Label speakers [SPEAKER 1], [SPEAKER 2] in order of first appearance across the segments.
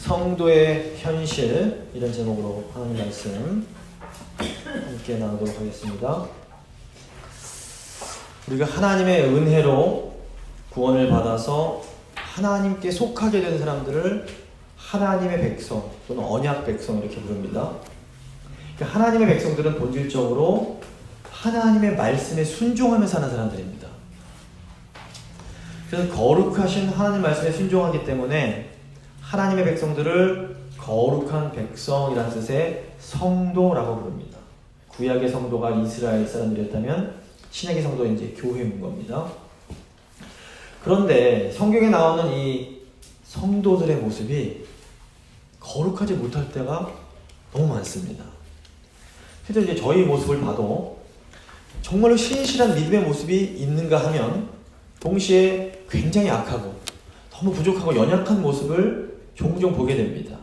[SPEAKER 1] 성도의 현실, 이런 제목으로 하나님 말씀 함께 나누도록 하겠습니다. 우리가 하나님의 은혜로 구원을 받아서 하나님께 속하게 된 사람들을 하나님의 백성 또는 언약 백성 이렇게 부릅니다. 그러니까 하나님의 백성들은 본질적으로 하나님의 말씀에 순종하며 사는 사람들입니다. 그래서 거룩하신 하나님 말씀에 순종하기 때문에 하나님의 백성들을 거룩한 백성이라는 뜻의 성도라고 부릅니다. 구약의 성도가 이스라엘 사람들이었다면 신약의 성도는 이제 교회인 겁니다. 그런데 성경에 나오는 이 성도들의 모습이 거룩하지 못할 때가 너무 많습니다. 실제 이제 저희 모습을 봐도 정말로 신실한 믿음의 모습이 있는가 하면 동시에 굉장히 악하고 너무 부족하고 연약한 모습을 종종 보게 됩니다.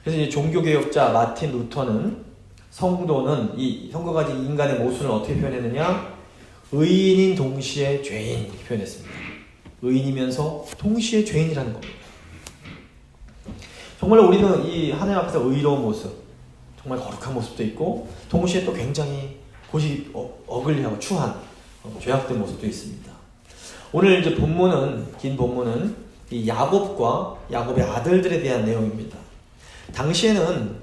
[SPEAKER 1] 그래서 이제 종교개혁자 마틴 루터는 성도는 이 성도가지 인간의 모습을 어떻게 표현했느냐? 의인인 동시에 죄인 이렇게 표현했습니다. 의인이면서 동시에 죄인이라는 겁니다. 정말로 우리는 이 하나님 앞에서 의로운 모습, 정말 거룩한 모습도 있고 동시에 또 굉장히 고시 어글리하고 추한 죄악된 모습도 있습니다. 오늘 이제 본문은 긴 본문은 이 야곱과 야곱의 아들들에 대한 내용입니다. 당시에는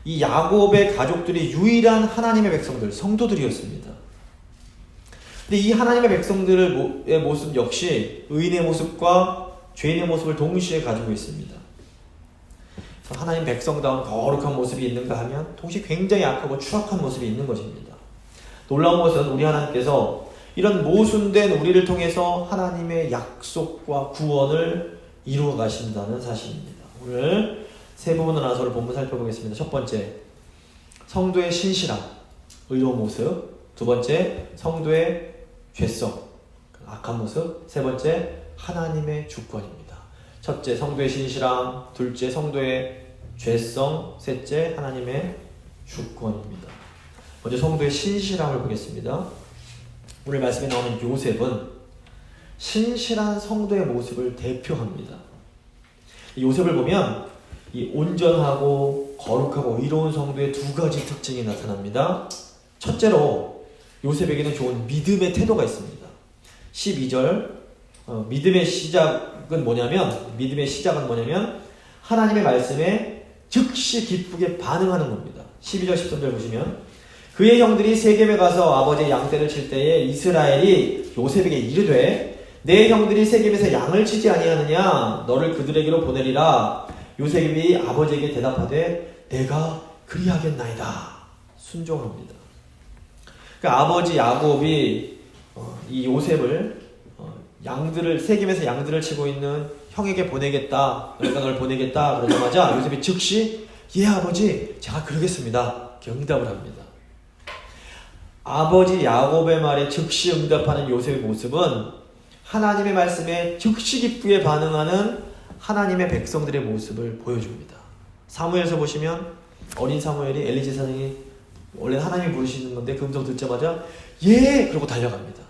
[SPEAKER 1] 이 야곱의 가족들이 유일한 하나님의 백성들, 성도들이었습니다. 근데 이 하나님의 백성들의 모습 역시 의인의 모습과 죄인의 모습을 동시에 가지고 있습니다. 하나님 백성다운 거룩한 모습이 있는가 하면 동시에 굉장히 악하고 추악한 모습이 있는 것입니다. 놀라운 것은 우리 하나님께서 이런 모순된 우리를 통해서 하나님의 약속과 구원을 이루어 가신다는 사실입니다. 오늘 세 부분을 나눠서 본문 살펴보겠습니다. 첫 번째, 성도의 신실함, 의로운 모습. 두 번째, 성도의 죄성, 악한 모습. 세 번째, 하나님의 주권입니다. 첫째, 성도의 신실함. 둘째, 성도의 죄성. 셋째, 하나님의 주권입니다. 먼저 성도의 신실함을 보겠습니다. 오늘 말씀에 나오는 요셉은 신실한 성도의 모습을 대표합니다. 요셉을 보면 이 온전하고 거룩하고 의로운 성도의 두 가지 특징이 나타납니다. 첫째로 요셉에게는 좋은 믿음의 태도가 있습니다. 12절 믿음의 시작은 뭐냐면 하나님의 말씀에 즉시 기쁘게 반응하는 겁니다. 12절 13절 보시면 그의 형들이 세겜에 가서 아버지의 양떼를 칠 때에 이스라엘이 요셉에게 이르되 내 형들이 세겜에서 양을 치지 아니하느냐 너를 그들에게로 보내리라. 요셉이 아버지에게 대답하되 내가 그리하겠나이다. 순종합니다. 그러니까 아버지 야곱이 이 요셉을 세겜에서 양들을 치고 있는 형에게 보내겠다. 내가 널 보내겠다. 그러자마자 요셉이 즉시 예 아버지 제가 그러겠습니다. 응답을 합니다. 아버지 야곱의 말에 즉시 응답하는 요셉의 모습은 하나님의 말씀에 즉시 기쁘게 반응하는 하나님의 백성들의 모습을 보여줍니다. 사무엘서 보시면 어린 사무엘이 엘리 제사장이 원래 하나님이 부르시는 건데 그 음성 듣자마자 예! 그러고 달려갑니다.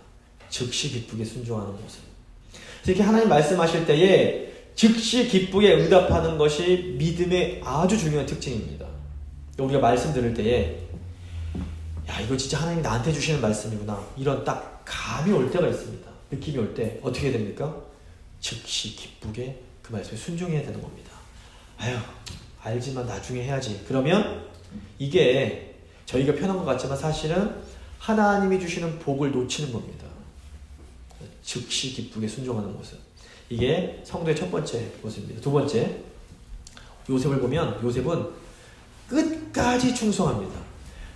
[SPEAKER 1] 즉시 기쁘게 순종하는 모습. 이렇게 하나님 말씀하실 때에 즉시 기쁘게 응답하는 것이 믿음의 아주 중요한 특징입니다. 우리가 말씀 들을 때에 야 이거 진짜 하나님이 나한테 주시는 말씀이구나 이런 딱 감이 올 때가 있습니다. 느낌이 올 때 어떻게 됩니까? 즉시 기쁘게 그 말씀에 순종해야 되는 겁니다. 아유 알지만 나중에 해야지. 그러면 이게 저희가 편한 것 같지만 사실은 하나님이 주시는 복을 놓치는 겁니다. 즉시 기쁘게 순종하는 모습. 이게 성도의 첫 번째 모습입니다. 두 번째, 요셉을 보면 요셉은 끝까지 충성합니다.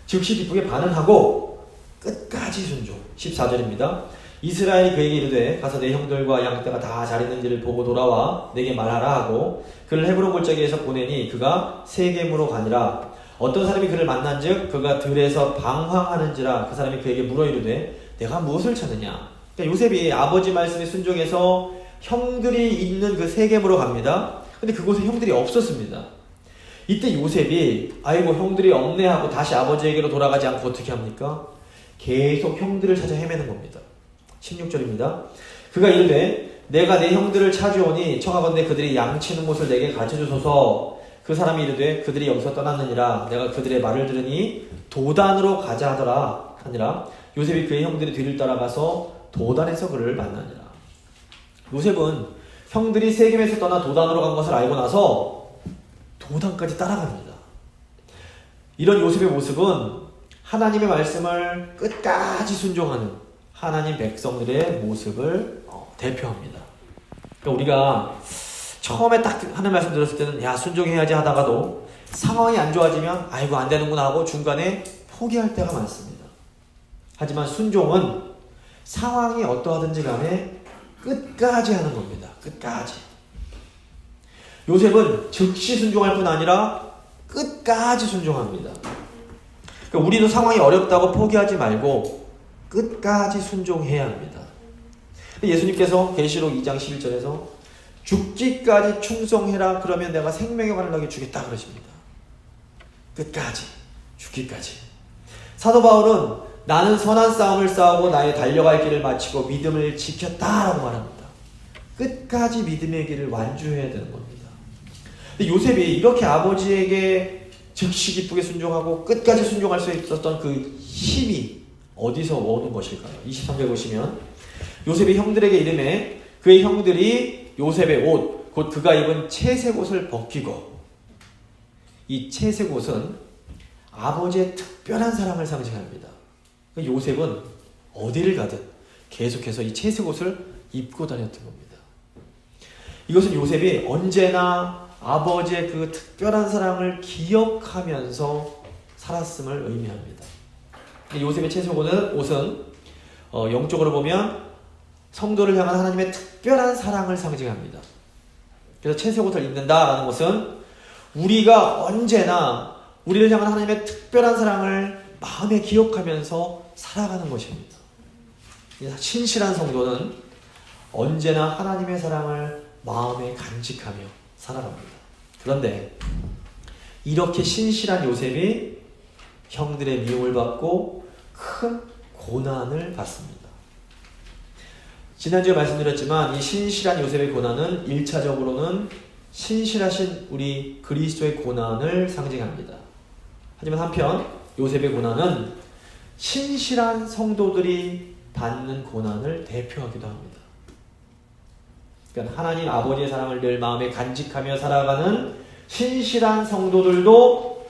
[SPEAKER 1] 즉시 기쁘게 반응하고 끝까지 순종. 14절입니다. 이스라엘이 그에게 이르되 가서 내 형들과 양떼가 다 잘 있는지를 보고 돌아와 내게 말하라 하고 그를 헤브론 골짜기에서 보내니 그가 세겜으로 가니라. 어떤 사람이 그를 만난즉 그가 들에서 방황하는지라. 그 사람이 그에게 물어 이르되 내가 무엇을 찾느냐. 그러니까 요셉이 아버지 말씀에 순종해서 형들이 있는 그 세겜으로 갑니다. 근데 그곳에 형들이 없었습니다. 이때 요셉이 아이고 형들이 없네 하고 다시 아버지에게로 돌아가지 않고 어떻게 합니까? 계속 형들을 찾아 헤매는 겁니다. 16절입니다. 그가 이르되 내가 내 형들을 찾아오니 청하건대 그들이 양치는 곳을 내게 가르쳐주소서. 그 사람이 이르되 그들이 여기서 떠났느니라. 내가 그들의 말을 들으니 도단으로 가자 하더라 하니라. 요셉이 그의 형들의 뒤를 따라가서 도단에서 그를 만나니라. 요셉은 형들이 세겜에서 떠나 도단으로 간 것을 알고 나서 도단까지 따라갑니다. 이런 요셉의 모습은 하나님의 말씀을 끝까지 순종하는 하나님 백성들의 모습을 대표합니다. 그러니까 우리가 처음에 딱 하는 말씀 들었을 때는 야 순종해야지 하다가도 상황이 안 좋아지면 아이고 안 되는구나 하고 중간에 포기할 때가 많습니다. 하지만 순종은 상황이 어떠하든지 간에 끝까지 하는 겁니다. 끝까지. 요셉은 즉시 순종할 뿐 아니라 끝까지 순종합니다. 그러니까 우리도 상황이 어렵다고 포기하지 말고 끝까지 순종해야 합니다. 예수님께서 계시록 2장 11절에서 죽기까지 충성해라 그러면 내가 생명의 관을 너에게 주겠다 그러십니다. 끝까지 죽기까지. 사도 바울은 나는 선한 싸움을 싸우고 나의 달려갈 길을 마치고 믿음을 지켰다라고 말합니다. 끝까지 믿음의 길을 완주해야 되는 겁니다. 근데 요셉이 이렇게 아버지에게 즉시 기쁘게 순종하고 끝까지 순종할 수 있었던 그 힘이 어디서 오는 것일까요? 23절 보시면 요셉이 형들에게 이르매 그의 형들이 요셉의 옷 곧 그가 입은 채색 옷을 벗기고, 이 채색 옷은 아버지의 특별한 사랑을 상징합니다. 요셉은 어디를 가든 계속해서 이 채색 옷을 입고 다녔던 겁니다. 이것은 요셉이 언제나 아버지의 그 특별한 사랑을 기억하면서 살았음을 의미합니다. 요셉의 채색 옷은 영적으로 보면 성도를 향한 하나님의 특별한 사랑을 상징합니다. 그래서 채색 옷을 입는다라는 것은 우리가 언제나 우리를 향한 하나님의 특별한 사랑을 마음에 기억하면서 살아가는 것입니다. 신실한 성도는 언제나 하나님의 사랑을 마음에 간직하며 살아갑니다. 그런데 이렇게 신실한 요셉이 형들의 미움을 받고 큰 고난을 받습니다. 지난주에 말씀드렸지만 이 신실한 요셉의 고난은 1차적으로는 신실하신 우리 그리스도의 고난을 상징합니다. 하지만 한편 요셉의 고난은 신실한 성도들이 받는 고난을 대표하기도 합니다. 그러니까 하나님 아버지의 사랑을 늘 마음에 간직하며 살아가는 신실한 성도들도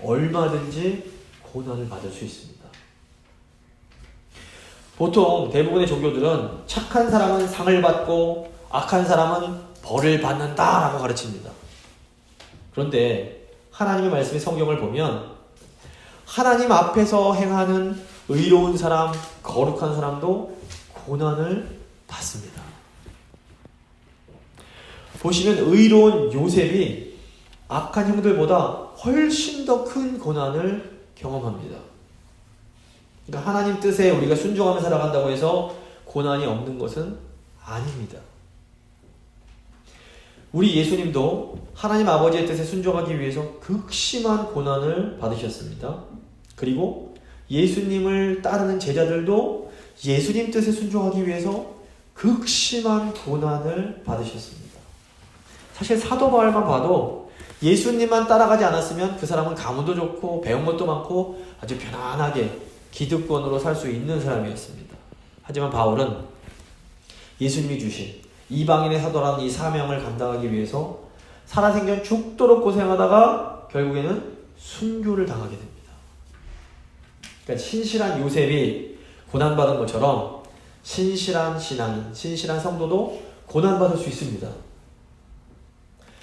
[SPEAKER 1] 얼마든지 고난을 받을 수 있습니다. 보통 대부분의 종교들은 착한 사람은 상을 받고 악한 사람은 벌을 받는다라고 가르칩니다. 그런데 하나님의 말씀의 성경을 보면 하나님 앞에서 행하는 의로운 사람, 거룩한 사람도 고난을 받습니다. 보시면 의로운 요셉이 악한 형들보다 훨씬 더 큰 고난을 경험합니다. 그러니까 하나님 뜻에 우리가 순종하며 살아간다고 해서 고난이 없는 것은 아닙니다. 우리 예수님도 하나님 아버지의 뜻에 순종하기 위해서 극심한 고난을 받으셨습니다. 그리고 예수님을 따르는 제자들도 예수님 뜻에 순종하기 위해서 극심한 고난을 받으셨습니다. 사실 사도 바울만 봐도 예수님만 따라가지 않았으면 그 사람은 가문도 좋고 배운 것도 많고 아주 편안하게 기득권으로 살 수 있는 사람이었습니다. 하지만 바울은 예수님이 주신 이방인의 사도라는 이 사명을 감당하기 위해서 살아생전 죽도록 고생하다가 결국에는 순교를 당하게 됩니다. 그러니까 신실한 요셉이 고난받은 것처럼 신실한 신앙인, 신실한 성도도 고난받을 수 있습니다.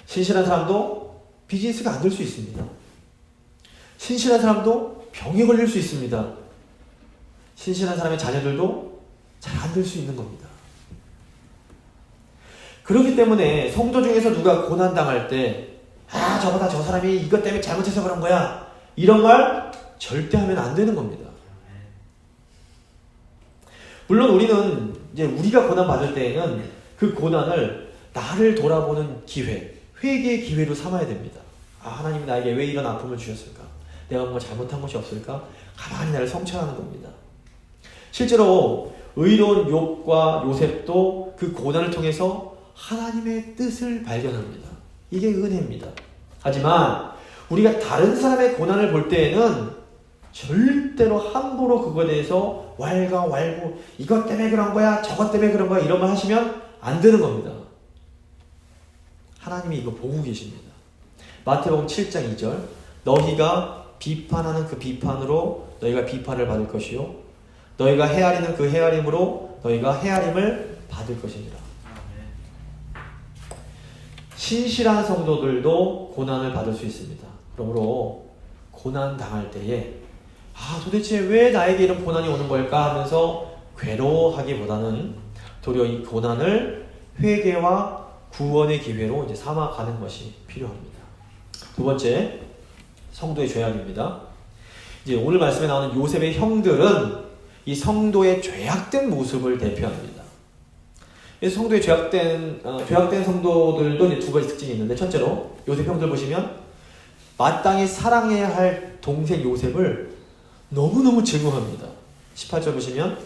[SPEAKER 1] 신실한 사람도 비즈니스가 안 될 수 있습니다. 신실한 사람도 병에 걸릴 수 있습니다. 신실한 사람의 자녀들도 잘 안 될 수 있는 겁니다. 그렇기 때문에 성도 중에서 누가 고난당할 때 저거다 저 사람이 이것 때문에 잘못해서 그런 거야 이런 말 절대 하면 안 되는 겁니다. 물론 우리는 이제 우리가 고난받을 때에는 그 고난을 나를 돌아보는 기회, 회개의 기회로 삼아야 됩니다. 하나님이 나에게 왜 이런 아픔을 주셨을까? 내가 뭔가 잘못한 것이 없을까? 가만히 나를 성찰하는 겁니다. 실제로 의로운 욥과 요셉도 그 고난을 통해서 하나님의 뜻을 발견합니다. 이게 은혜입니다. 하지만 우리가 다른 사람의 고난을 볼 때에는 절대로 함부로 그거에 대해서 왈가왈부 이것 때문에 그런 거야 저것 때문에 그런 거야 이런 말 하시면 안 되는 겁니다. 하나님이 이거 보고 계십니다. 마태복음 7장 2절 너희가 비판하는 그 비판으로 너희가 비판을 받을 것이요 너희가 헤아리는 그 헤아림으로 너희가 헤아림을 받을 것이니라. 신실한 성도들도 고난을 받을 수 있습니다. 그러므로 고난 당할 때에 도대체 왜 나에게 이런 고난이 오는 걸까 하면서 괴로워하기보다는 도리어 이 고난을 회개와 구원의 기회로 이제 삼아가는 것이 필요합니다. 두 번째, 성도의 죄악입니다. 이제 오늘 말씀에 나오는 요셉의 형들은 이 성도의 죄악된 모습을 대표합니다. 그래서 성도의 죄악된 성도들도 이제 두 가지 특징이 있는데, 첫째로 요셉 형들 보시면 마땅히 사랑해야 할 동생 요셉을 너무너무 증오합니다. 18절 보시면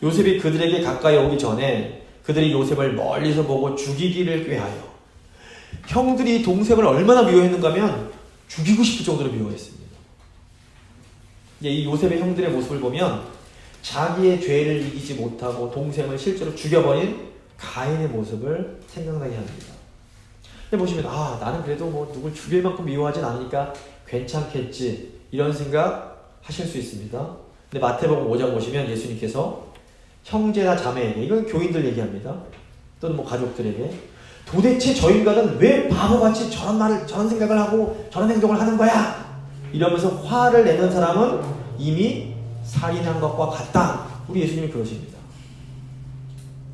[SPEAKER 1] 요셉이 그들에게 가까이 오기 전에 그들이 요셉을 멀리서 보고 죽이기를 꾀하여. 형들이 동생을 얼마나 미워했는가 하면 죽이고 싶을 정도로 미워했습니다. 이 요셉의 형들의 모습을 보면 자기의 죄를 이기지 못하고 동생을 실제로 죽여버린 가인의 모습을 생각나게 합니다. 근데 보시면 나는 그래도 누굴 죽일 만큼 미워하진 않으니까 괜찮겠지 이런 생각 하실 수 있습니다. 근데 마태복음 5장 보시면 예수님께서 형제나 자매에게, 이건 교인들 얘기합니다. 또는 가족들에게 도대체 저 인간은 왜 바보같이 저런 생각을 하고 저런 행동을 하는 거야? 이러면서 화를 내는 사람은 이미 살인한 것과 같다. 우리 예수님이 그러십니다.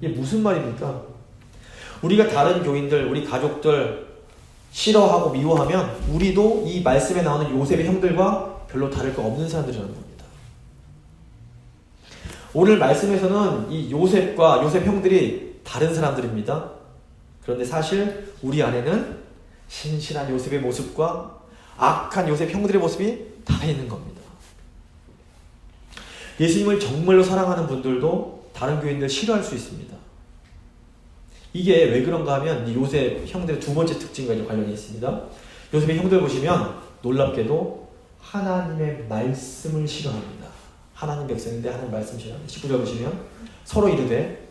[SPEAKER 1] 이게 무슨 말입니까? 우리가 다른 교인들, 우리 가족들 싫어하고 미워하면 우리도 이 말씀에 나오는 요셉의 형들과 별로 다를 거 없는 사람들이라는 겁니다. 오늘 말씀에서는 이 요셉과 요셉 형들이 다른 사람들입니다. 그런데 사실 우리 안에는 신실한 요셉의 모습과 악한 요셉 형들의 모습이 다 있는 겁니다. 예수님을 정말로 사랑하는 분들도 다른 교인들 싫어할 수 있습니다. 이게 왜 그런가 하면 이 요셉 형들의 두 번째 특징과 관련이 있습니다. 요셉의 형들 보시면 놀랍게도 하나님의 말씀을 싫어합니다. 하나님 백성인데 하나님 말씀 싫어합니다. 19절 보시면 서로 이르되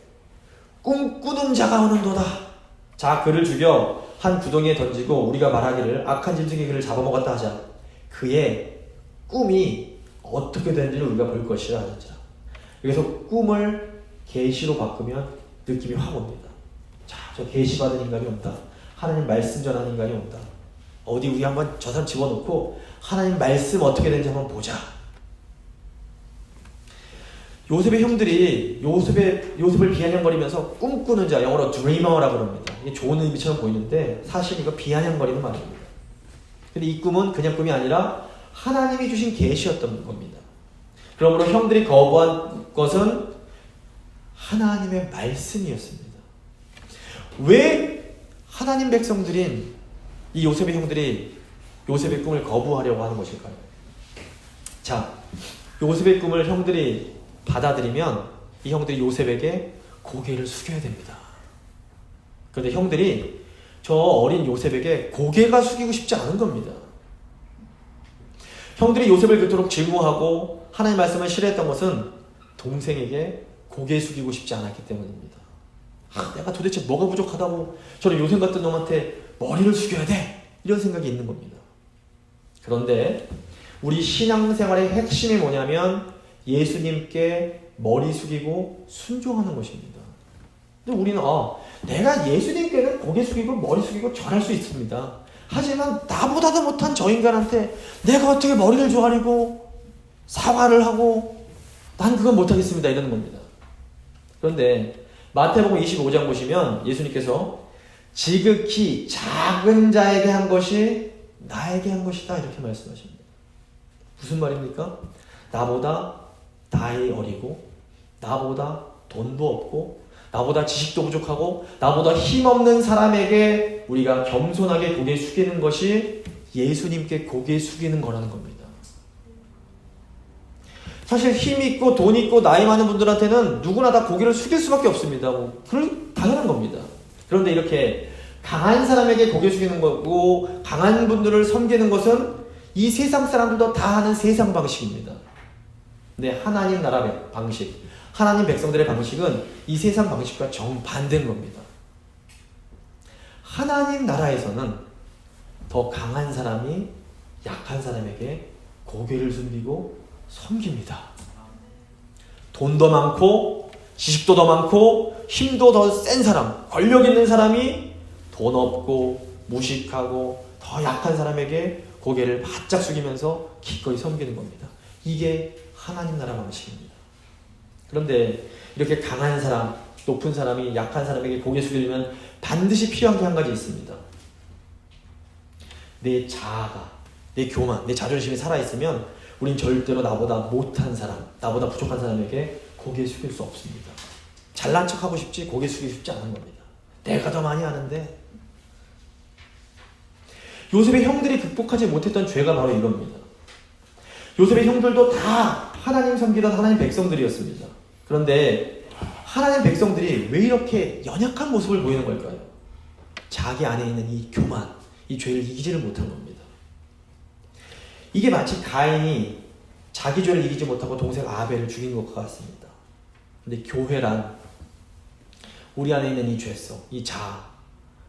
[SPEAKER 1] 꿈꾸는 자가 오는도다. 자, 그를 죽여 한 구덩이에 던지고 우리가 말하기를 악한 짐승이 그를 잡아먹었다 하자. 그의 꿈이 어떻게 되는지를 우리가 볼 것이라 하자. 여기서 꿈을 계시로 바꾸면 느낌이 확 옵니다. 자, 저 계시 받은 인간이 온다. 하나님 말씀 전하는 인간이 온다. 어디 우리 한번 저 사람 집어넣고 하나님 말씀 어떻게 되는지 한번 보자. 요셉의 형들이 요셉을 비아냥거리면서 꿈꾸는 자, 영어로 dreamer라고 합니다. 이게 좋은 의미처럼 보이는데 사실 이거 비아냥거리는 말입니다. 근데 이 꿈은 그냥 꿈이 아니라 하나님이 주신 계시였던 겁니다. 그러므로 형들이 거부한 것은 하나님의 말씀이었습니다. 왜 하나님 백성들인 이 요셉의 형들이 요셉의 꿈을 거부하려고 하는 것일까요? 자, 요셉의 꿈을 형들이 받아들이면 이 형들이 요셉에게 고개를 숙여야 됩니다. 그런데 형들이 저 어린 요셉에게 고개가 숙이고 싶지 않은 겁니다. 형들이 요셉을 그토록 증오하고 하나님의 말씀을 싫어했던 것은 동생에게 고개 숙이고 싶지 않았기 때문입니다. 내가 도대체 뭐가 부족하다고 저런 요셉 같은 놈한테 머리를 숙여야 돼? 이런 생각이 있는 겁니다. 그런데 우리 신앙생활의 핵심이 뭐냐면 예수님께 머리 숙이고 순종하는 것입니다. 근데 우리는 내가 예수님께는 고개 숙이고 머리 숙이고 절할 수 있습니다. 하지만 나보다도 못한 저 인간한테 내가 어떻게 머리를 조아리고 사과를 하고 난 그건 못하겠습니다. 이러는 겁니다. 그런데 마태복음 25장 보시면 예수님께서 지극히 작은 자에게 한 것이 나에게 한 것이다 이렇게 말씀하십니다. 무슨 말입니까? 나보다 나이 어리고 나보다 돈도 없고 나보다 지식도 부족하고 나보다 힘없는 사람에게 우리가 겸손하게 고개 숙이는 것이 예수님께 고개 숙이는 거라는 겁니다. 사실 힘 있고 돈 있고 나이 많은 분들한테는 누구나 다 고개를 숙일 수밖에 없습니다. 그건 당연한 겁니다. 그런데 이렇게 강한 사람에게 고개 숙이는 거고 강한 분들을 섬기는 것은 이 세상 사람들도 다 하는 세상 방식입니다. 근데 하나님 나라의 방식, 하나님 백성들의 방식은 이 세상 방식과 정반대인 겁니다. 하나님 나라에서는 더 강한 사람이 약한 사람에게 고개를 숙이고 섬깁니다. 돈도 많고 지식도 더 많고 힘도 더 센 사람, 권력 있는 사람이 돈 없고 무식하고 더 약한 사람에게 고개를 바짝 숙이면서 기꺼이 섬기는 겁니다. 이게 하나님 나라 방식입니다. 그런데 이렇게 강한 사람, 높은 사람이 약한 사람에게 고개 숙이려면 반드시 필요한 게 한 가지 있습니다. 내 자아가, 내 교만, 내 자존심이 살아있으면 우린 절대로 나보다 못한 사람, 나보다 부족한 사람에게 고개 숙일 수 없습니다. 잘난 척하고 싶지 고개 숙이고 싶지 않은 겁니다. 내가 더 많이 아는데. 요셉의 형들이 극복하지 못했던 죄가 바로 이겁니다. 요셉의 형들도 다 하나님 섬기던 하나님 백성들이었습니다. 그런데 하나님 백성들이 왜 이렇게 연약한 모습을 보이는 걸까요? 자기 안에 있는 이 교만, 이 죄를 이기지를 못한 겁니다. 이게 마치 가인이 자기 죄를 이기지 못하고 동생 아벨을 죽인 것과 같습니다. 근데 교회란 우리 안에 있는 이 죄성, 이 자아,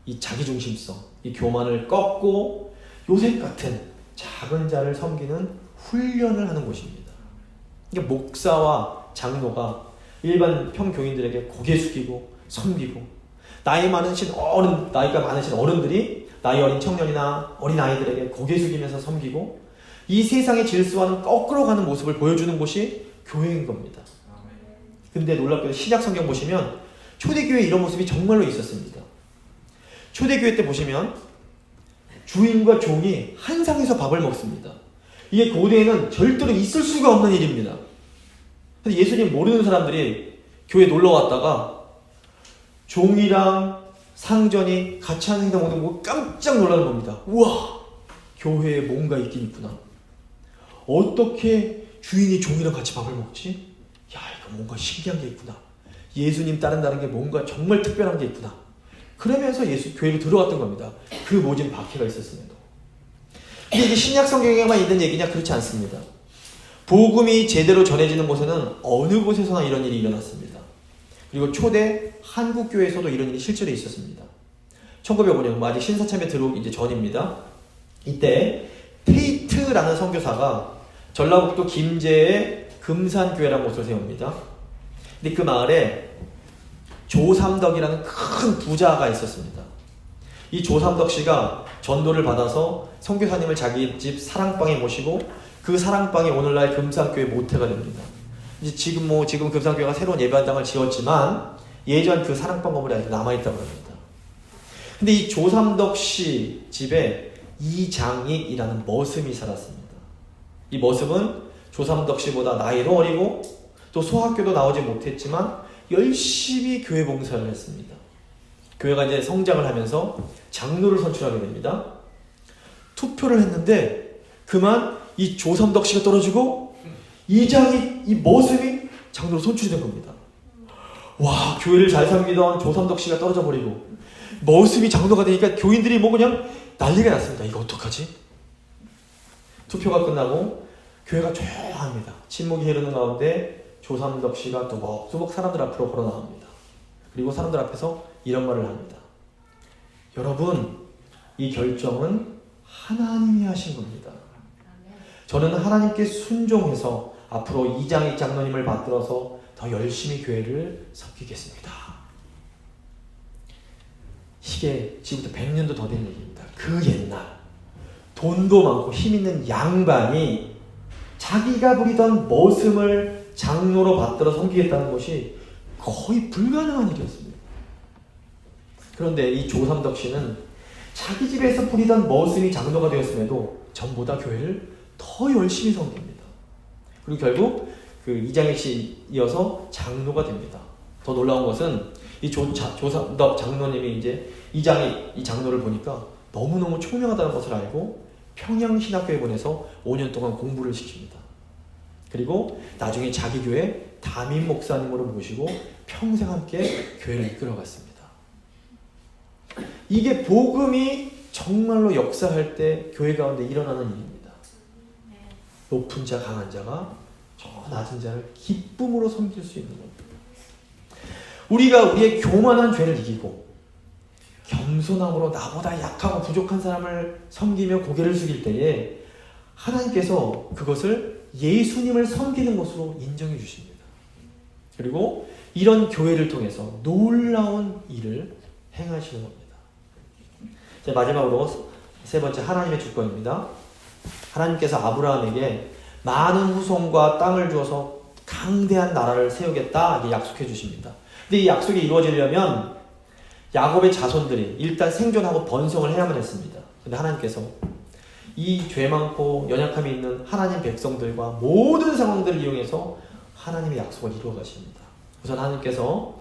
[SPEAKER 1] 이 자기중심성, 이 교만을 꺾고 요셉 같은 작은 자를 섬기는 훈련을 하는 곳입니다. 이게 목사와 장로가 일반 평교인들에게 고개 숙이고 섬기고 나이가 많으신 어른들이 나이 어린 청년이나 어린 아이들에게 고개 숙이면서 섬기고 이 세상의 질서와는 거꾸로 가는 모습을 보여주는 곳이 교회인 겁니다. 근데 놀랍게도 신약 성경 보시면 초대교회에 이런 모습이 정말로 있었습니다. 초대교회 때 보시면 주인과 종이 한 상에서 밥을 먹습니다. 이게 고대에는 절대로 있을 수가 없는 일입니다. 그래서 예수님 모르는 사람들이 교회 놀러 왔다가 종이랑 상전이 같이 하는 행동 보고 깜짝 놀라는 겁니다. 우와! 교회에 뭔가 있긴 있구나. 어떻게 주인이 종이랑 같이 밥을 먹지? 야, 이거 뭔가 신기한 게 있구나. 예수님 따른다는 게 뭔가 정말 특별한 게 있구나. 그러면서 예수 교회로 들어왔던 겁니다. 그 모진 박해가 있었음에도. 근데 이게 신약 성경에만 있는 얘기냐? 그렇지 않습니다. 복음이 제대로 전해지는 곳에는 어느 곳에서나 이런 일이 일어났습니다. 그리고 초대 한국 교회에서도 이런 일이 실제로 있었습니다. 1905년 아직 신사참에 들어오기 이제 전입니다. 이때 테이트라는 선교사가 전라북도 김제의 금산교회라는 곳을 세웁니다. 근데 그 마을에 조삼덕이라는 큰 부자가 있었습니다. 이 조삼덕 씨가 전도를 받아서 선교사님을 자기 집 사랑방에 모시고 그 사랑방이 오늘날 금산교회 모태가 됩니다. 이제 지금 금산교회가 새로운 예배당을 지었지만 예전 그 사랑방 건물이 아직 남아있다고 합니다. 근데 이 조삼덕 씨 집에 이장익이라는 머슴이 살았습니다. 이 머슴은 조삼덕 씨보다 나이도 어리고 또 소학교도 나오지 못했지만 열심히 교회 봉사를 했습니다. 교회가 이제 성장을 하면서 장로를 선출하게 됩니다. 투표를 했는데 그만 이 조삼덕 씨가 떨어지고 이장익, 이 머슴이 장로로 선출이 된 겁니다. 와, 교회를 잘 섬기던 조삼덕 씨가 떨어져 버리고 머슴이 장로가 되니까 교인들이 뭐 그냥 난리가 났습니다. 이거 어떡하지? 투표가 끝나고 교회가 조용합니다. 침묵이 흐르는 가운데 조삼덕 씨가 뚜벅뚜벅 사람들 앞으로 걸어 나옵니다. 그리고 사람들 앞에서 이런 말을 합니다. 여러분, 이 결정은 하나님이 하신 겁니다. 저는 하나님께 순종해서 앞으로 이장익 장로님을 받들어서 더 열심히 교회를 섬기겠습니다. 이게 지금부터 100년도 더 된 얘기입니다. 그 옛날 돈도 많고 힘 있는 양반이 자기가 부리던 머슴을 장로로 받들어 섬기겠다는 것이 거의 불가능한 일이었습니다. 그런데 이 조삼덕 씨는 자기 집에서 부리던 머슴이 장로가 되었음에도 전부 다 교회를 더 열심히 섬깁니다. 그리고 결국 그 이장익 씨 이어서 장로가 됩니다. 더 놀라운 것은 이 조삼덕 장로님이 이제 이장익 이 장로를 보니까 너무너무 총명하다는 것을 알고 평양신학교에 보내서 5년 동안 공부를 시킵니다. 그리고 나중에 자기 교회 담임 목사님으로 모시고 평생 함께 교회를 이끌어갔습니다. 이게 복음이 정말로 역사할 때 교회 가운데 일어나는 일입니다. 높은 자, 강한 자가 저 낮은 자를 기쁨으로 섬길 수 있는 겁니다. 우리가 우리의 교만한 죄를 이기고 겸손함으로 나보다 약하고 부족한 사람을 섬기며 고개를 숙일 때에 하나님께서 그것을 예수님을 섬기는 것으로 인정해 주십니다. 그리고 이런 교회를 통해서 놀라운 일을 행하시는 겁니다. 자, 마지막으로 세 번째, 하나님의 주권입니다. 하나님께서 아브라함에게 많은 후손과 땅을 주어서 강대한 나라를 세우겠다 이렇게 약속해 주십니다. 근데 이 약속이 이루어지려면 야곱의 자손들이 일단 생존하고 번성을 해야만 했습니다. 근데 하나님께서 이 죄 많고 연약함이 있는 하나님 백성들과 모든 상황들을 이용해서 하나님의 약속을 이루어 가십니다. 우선 하나님께서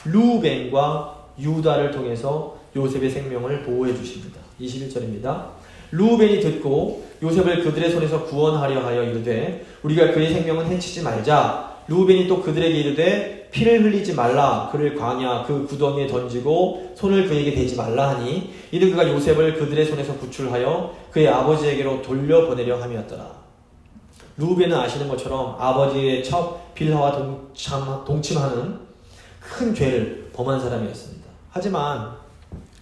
[SPEAKER 1] 루벤과 유다를 통해서 요셉의 생명을 보호해 주십니다. 21절입니다. 루벤이 듣고 요셉을 그들의 손에서 구원하려 하여 이르되 우리가 그의 생명은 해치지 말자. 루벤이 또 그들에게 이르되 피를 흘리지 말라. 그를 광야 그 구덩이에 던지고 손을 그에게 대지 말라 하니 이는 그가 요셉을 그들의 손에서 구출하여 그의 아버지에게로 돌려보내려 함이었더라. 루벤은 아시는 것처럼 아버지의 첫 빌하와 동침하는 큰 죄를 범한 사람이었습니다. 하지만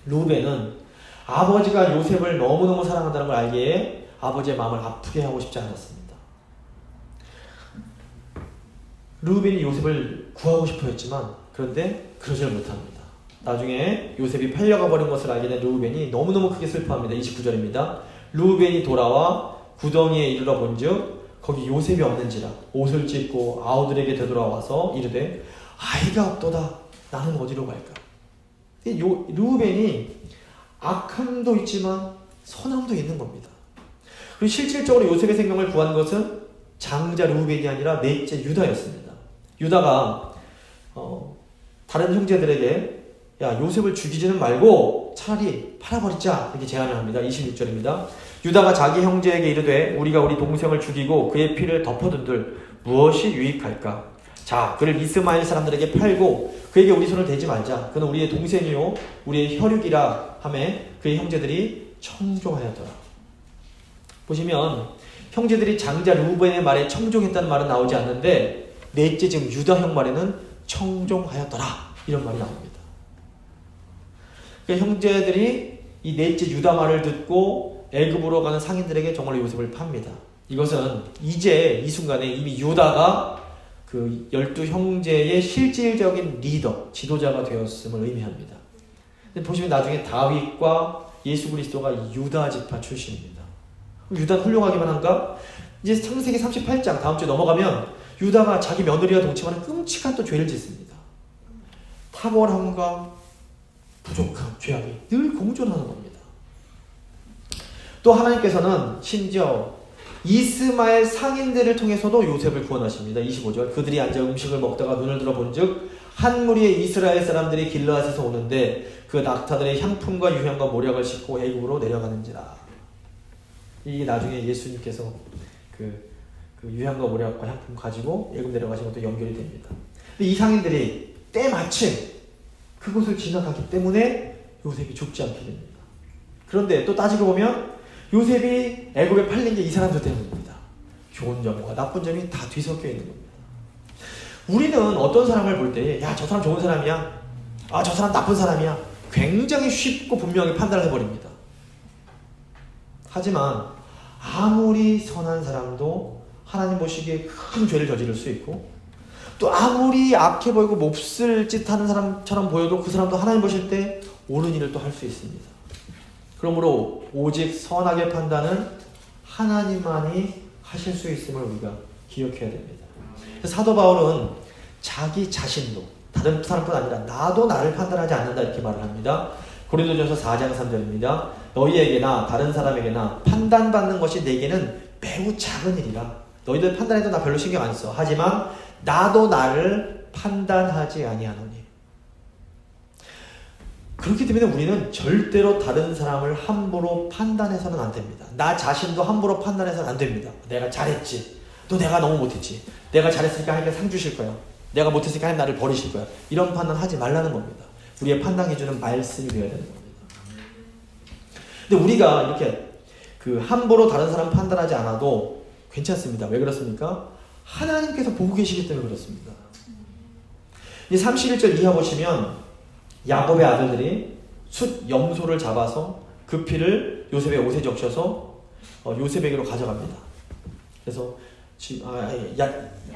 [SPEAKER 1] 루벤은 아버지가 요셉을 너무너무 사랑한다는 걸 알기에 아버지의 마음을 아프게 하고 싶지 않았습니다. 루벤이 요셉을 구하고 싶어 했지만 그런데 그러지를 못합니다. 나중에 요셉이 팔려가 버린 것을 알게 된 루벤이 너무너무 크게 슬퍼합니다. 29절입니다. 루벤이 돌아와 구덩이에 이르러 본즉 거기 요셉이 없는지라 옷을 찢고 아우들에게 되돌아와서 이르되 아이가 없도다. 나는 어디로 갈까? 루벤이 악함도 있지만 선함도 있는 겁니다. 그리고 실질적으로 요셉의 생명을 구한 것은 장자 루벤이 아니라 넷째 유다였습니다. 유다가 다른 형제들에게 야 요셉을 죽이지는 말고 차라리 팔아버리자 이렇게 제안을 합니다. 26절입니다. 유다가 자기 형제에게 이르되 우리가 우리 동생을 죽이고 그의 피를 덮어둔들 무엇이 유익할까? 자 그를 이스마엘 사람들에게 팔고 그에게 우리 손을 대지 말자. 그는 우리의 동생이요 우리의 혈육이라 하매 그의 형제들이 청종하였더라. 보시면 형제들이 장자 루벤의 말에 청종했다는 말은 나오지 않는데 넷째 지금 유다 형 말에는 청종하였더라 이런 말이 나옵니다. 그러니까 형제들이 이 넷째 유다 말을 듣고 애굽으로 가는 상인들에게 정말로 요셉을 팝니다. 이것은 이제 이 순간에 이미 유다가 그 12 형제의 실질적인 리더, 지도자가 되었음을 의미합니다. 근데 보시면 나중에 다윗과 예수 그리스도가 유다 지파 출신입니다. 유다는 훌륭하기만 한가? 이제 창세기 38장 다음 주에 넘어가면 유다가 자기 며느리와 동침하는 끔찍한 또 죄를 짓습니다. 탁월함과 부족함, 죄악이 늘 공존하는 겁니다. 또 하나님께서는 심지어 이스마엘 상인들을 통해서도 요셉을 구원하십니다. 25절 그들이 앉아 음식을 먹다가 눈을 들어본즉 한 무리의 이스라엘 사람들이 길르앗에서 오는데 그 낙타들의 향품과 유향과 모략을 싣고 애굽으로 내려가는지라. 이게 나중에 예수님께서 그 유향과 모략과 향품 가지고 애굽 내려가신 것도 연결이 됩니다. 근데 이 상인들이 때마침 그곳을 지나가기 때문에 요셉이 죽지 않게 됩니다. 그런데 또 따지고 보면 요셉이 애굽에 팔린 게 이 사람들 때문입니다. 좋은 점과 나쁜 점이 다 뒤섞여 있는 겁니다. 우리는 어떤 사람을 볼 때 야, 저 사람 좋은 사람이야. 아, 저 사람 나쁜 사람이야. 굉장히 쉽고 분명히 판단을 해버립니다. 하지만 아무리 선한 사람도 하나님 보시기에 큰 죄를 저지를 수 있고 또 아무리 악해 보이고 몹쓸 짓 하는 사람처럼 보여도 그 사람도 하나님 보실 때 옳은 일을 또 할 수 있습니다. 그러므로 오직 선악의 판단은 하나님만이 하실 수 있음을 우리가 기억해야 됩니다. 사도 바울은 자기 자신도 다른 사람뿐 아니라 나도 나를 판단하지 않는다 이렇게 말을 합니다. 고린도전서 4장 3절입니다. 너희에게나 다른 사람에게나 판단받는 것이 내게는 매우 작은 일이라. 너희들 판단해도 나 별로 신경 안 써. 하지만 나도 나를 판단하지 아니하노니. 그렇기 때문에 우리는 절대로 다른 사람을 함부로 판단해서는 안 됩니다. 나 자신도 함부로 판단해서는 안 됩니다. 내가 잘했지. 또 내가 너무 못했지. 내가 잘했으니까 하나님께 상 주실 거야. 내가 못했으니까 하나님 나를 버리실 거야. 이런 판단 하지 말라는 겁니다. 우리의 판단 기준은 말씀이 되어야 되는 겁니다. 근데 우리가 이렇게 함부로 다른 사람 판단하지 않아도 괜찮습니다. 왜 그렇습니까? 하나님께서 보고 계시기 때문에 그렇습니다. 이 31절 이하 보시면 야곱의 아들들이 숫 염소를 잡아서 그 피를 요셉의 옷에 적셔서 요셉에게로 가져갑니다. 그래서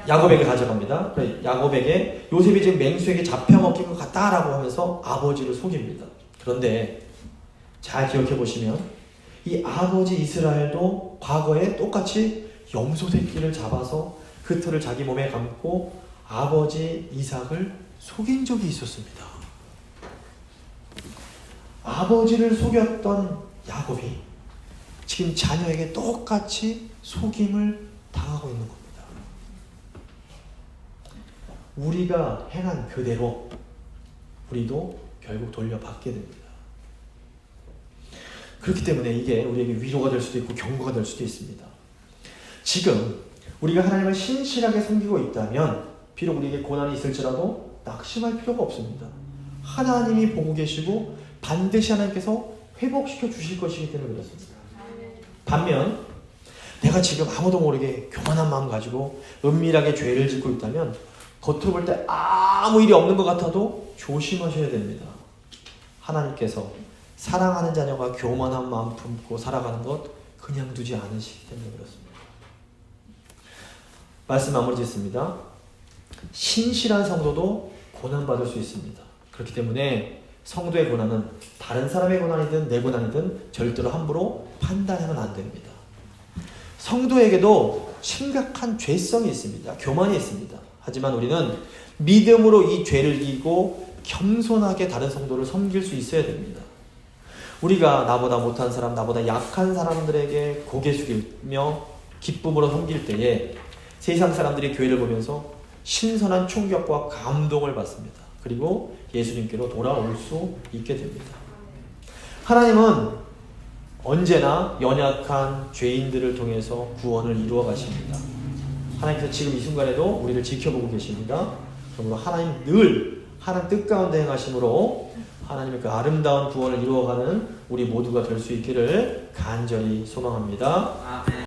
[SPEAKER 1] 야곱에게 가져갑니다. 야곱에게 요셉이 지금 맹수에게 잡혀먹힐 것 같다라고 하면서 아버지를 속입니다. 그런데 잘 기억해 보시면 이 아버지 이스라엘도 과거에 똑같이 염소 새끼를 잡아서 그 털을 자기 몸에 감고 아버지 이삭을 속인 적이 있었습니다. 아버지를 속였던 야곱이 지금 자녀에게 똑같이 속임을 당하고 있는 겁니다. 우리가 행한 그대로 우리도 결국 돌려받게 됩니다. 그렇기 때문에 이게 우리에게 위로가 될 수도 있고 경고가 될 수도 있습니다. 지금 우리가 하나님을 신실하게 섬기고 있다면 비록 우리에게 고난이 있을지라도 낙심할 필요가 없습니다. 하나님이 보고 계시고 반드시 하나님께서 회복시켜 주실 것이기 때문에 그렇습니다. 반면 내가 지금 아무도 모르게 교만한 마음 가지고 은밀하게 죄를 짓고 있다면 겉으로 볼 때 아무 일이 없는 것 같아도 조심하셔야 됩니다. 하나님께서 사랑하는 자녀가 교만한 마음 품고 살아가는 것 그냥 두지 않으시기 때문에 그렇습니다. 말씀 마무리 짓습니다. 신실한 성도도 고난받을 수 있습니다. 그렇기 때문에 성도의 고난은 다른 사람의 고난이든 내 고난이든 절대로 함부로 판단하면 안 됩니다. 성도에게도 심각한 죄성이 있습니다. 교만이 있습니다. 하지만 우리는 믿음으로 이 죄를 이기고 겸손하게 다른 성도를 섬길 수 있어야 됩니다. 우리가 나보다 못한 사람, 나보다 약한 사람들에게 고개 숙이며 기쁨으로 섬길 때에 세상 사람들이 교회를 보면서 신선한 충격과 감동을 받습니다. 그리고 예수님께로 돌아올 수 있게 됩니다. 하나님은 언제나 연약한 죄인들을 통해서 구원을 이루어 가십니다. 하나님께서 지금 이 순간에도 우리를 지켜보고 계십니다. 그러므로 하나님 늘 하나님 뜻 가운데 행하심으로 하나님의 그 아름다운 구원을 이루어가는 우리 모두가 될 수 있기를 간절히 소망합니다.